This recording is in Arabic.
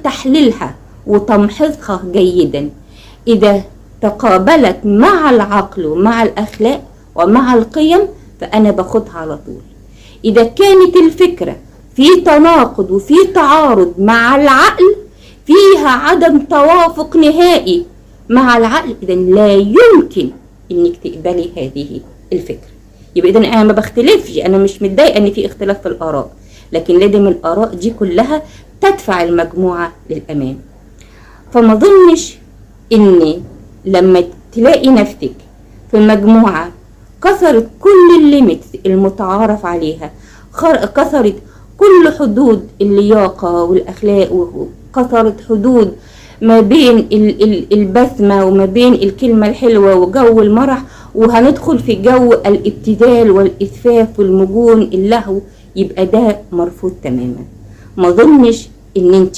تحليلها وتمحيصها جيدا إذا تقابلت مع العقل ومع الأخلاق ومع القيم فأنا باخدها على طول. إذا كانت الفكرة في تناقض وفي تعارض مع العقل، فيها عدم توافق نهائي مع العقل، إذا لا يمكن إنك تقبلي هذه الفكرة. يبقى إذا أنا ما بختلفش، أنا مش متضايقة إن في اختلاف في الآراء، لكن لازم الآراء دي كلها تدفع المجموعة للأمام. فما ظنش إن لما تلاقي نفسك في مجموعة كسرت كل الليميتس المتعارف عليها، كسرت كل حدود اللياقة والأخلاق، وكسرت حدود ما بين البسمة وما بين الكلمة الحلوة وجو المرح، وهندخل في جو الابتذال والإسفاف والمجون اللهو، يبقى ده مرفوض تماما. ما ظنش ان انت